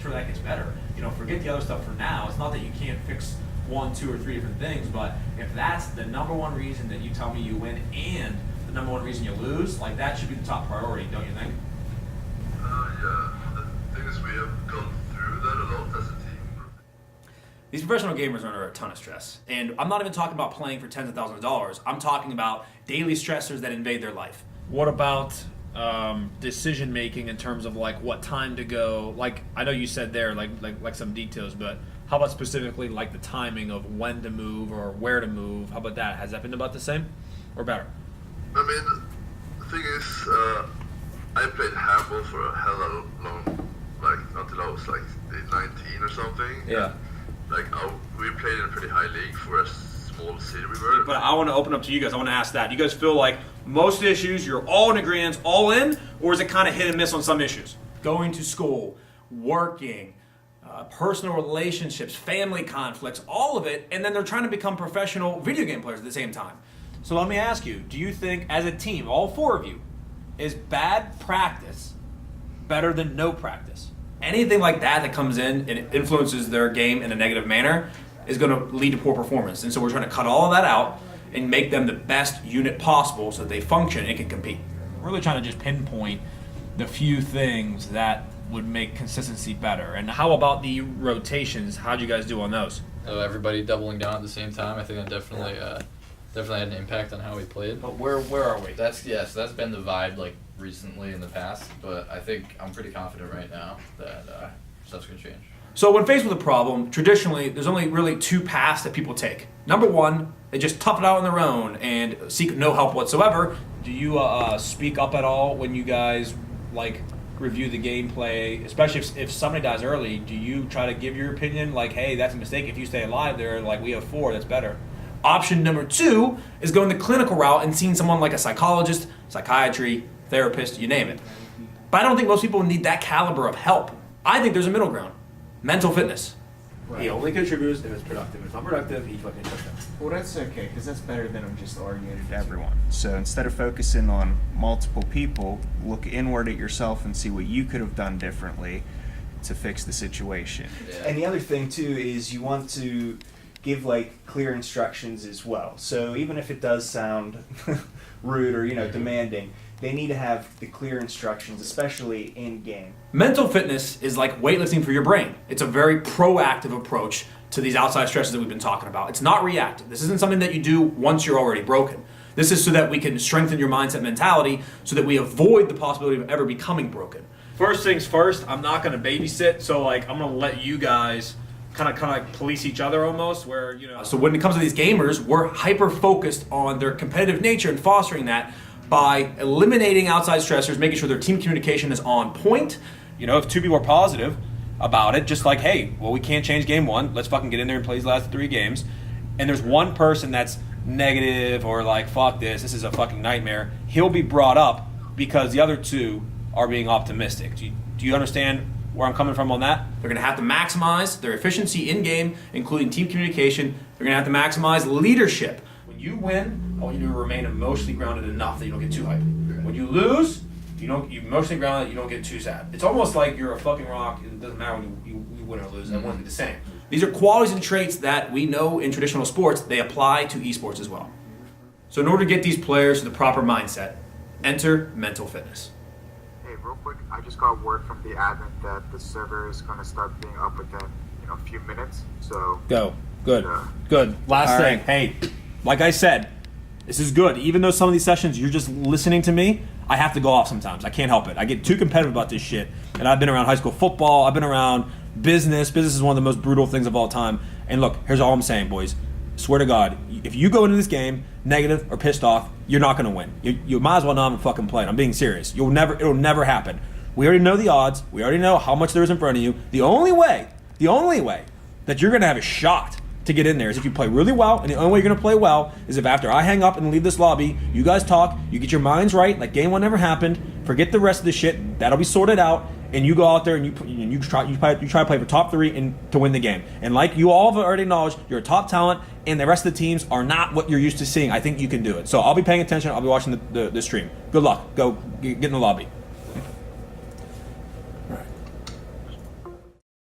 make sure that gets better. You know, forget the other stuff for now. It's not that you can't fix 1, 2, or 3 different things, but if that's the number one reason that you tell me you win and the number one reason you lose, like that should be the top priority, don't you think? Yeah. The thing is, we have gone through that a lot as a team. These professional gamers are under a ton of stress. And I'm not even talking about playing for tens of thousands of dollars. I'm talking about daily stressors that invade their life. What about decision making in terms of like what time to go? Like I know you said there like some details, but how about specifically like the timing of when to move or where to move? How about that? Has that been about the same or better? I mean, the thing is, I played handball for a hell of a long, like until I was like 19 or something. Yeah. Like we played in a pretty high league for a small city we were. But I want to open up to you guys. I want to ask that. You guys feel like most of the issues you're all in agreement, all in, or is it kind of hit and miss on some issues? Going to school, working, personal relationships, family conflicts, all of it, and then they're trying to become professional video game players at the same time. So let me ask you, do you think as a team, all 4 of you, is bad practice better than no practice? Anything like that comes in and it influences their game in a negative manner is going to lead to poor performance. And so we're trying to cut all of that out and make them the best unit possible so that they function and can compete. We're really trying to just pinpoint the few things that would make consistency better. And how about the rotations? How'd you guys do on those? Everybody doubling down at the same time. I think that definitely had an impact on how we played. But where are we? That's been the vibe like recently in the past, but I think I'm pretty confident right now that stuff's gonna change. So when faced with a problem, traditionally there's only really 2 paths that people take. Number 1, they just tough it out on their own and seek no help whatsoever. Do you speak up at all when you guys like review the gameplay, especially if somebody dies early? Do you try to give your opinion like, hey, that's a mistake, if you stay alive there, like we have 4, that's better? Option number 2 is going the clinical route and seeing someone like a psychologist, psychiatry, therapist, you name it. But I don't think most people need that caliber of help. I think there's a middle ground. Mental fitness. Right. He only contributes if it's productive. If it's not productive, he fucking shuts down. Well, that's okay, because that's better than I'm just arguing to everyone. So instead of focusing on multiple people, look inward at yourself and see what you could have done differently to fix the situation. Yeah. And the other thing, too, is you want to give, like, clear instructions as well. So even if it does sound rude or, demanding, they need to have the clear instructions, especially in game. Mental fitness is like weightlifting for your brain. It's a very proactive approach to these outside stresses that we've been talking about. It's not reactive. This isn't something that you do once you're already broken. This is so that we can strengthen your mindset mentality so that we avoid the possibility of ever becoming broken. First things first, I'm not going to babysit, so I'm going to let you guys kind of like police each other almost, where, So when it comes to these gamers, we're hyper-focused on their competitive nature and fostering that by eliminating outside stressors, making sure their team communication is on point. If 2 people are positive about it, just like, hey, well, we can't change game 1. Let's fucking get in there and play these last 3 games. And there's one person that's negative or like, fuck this is a fucking nightmare. He'll be brought up because the other 2 are being optimistic. Do you understand where I'm coming from on that? They're going to have to maximize their efficiency in game, including team communication. They're going to have to maximize leadership. When you win, I want you to remain emotionally grounded enough that you don't get too hyped. When you lose, you emotionally grounded, you don't get too sad. It's almost like you're a fucking rock. It doesn't matter when you win or lose. Everyone's be the same. These are qualities and traits that we know in traditional sports. They apply to esports as well. So in order to get these players to the proper mindset, enter mental fitness. Hey, real quick, I just got word from the admin that the server is going to start being up within a few minutes. So go. Good. Good. Last thing. Hey, like I said, this is good. Even though some of these sessions you're just listening to me, I have to go off sometimes. I can't help it. I get too competitive about this shit. And I've been around high school football. I've been around business. Business is one of the most brutal things of all time. And look, here's all I'm saying, boys. Swear to God, if you go into this game negative or pissed off, you're not going to win. You might as well not even fucking play it. I'm being serious. It'll never happen. We already know the odds. We already know how much there is in front of you. The only way that you're going to have a shot to get in there is if you play really well, and the only way you're going to play well is if after I hang up and leave this lobby, you guys talk, you get your minds right, like game 1 never happened, forget the rest of the shit, that'll be sorted out, and you go out there and you try to play for top 3 and to win the game. And like you all have already acknowledged, you're a top talent, and the rest of the teams are not what you're used to seeing. I think you can do it. So I'll be paying attention. I'll be watching the stream. Good luck. Go get in the lobby.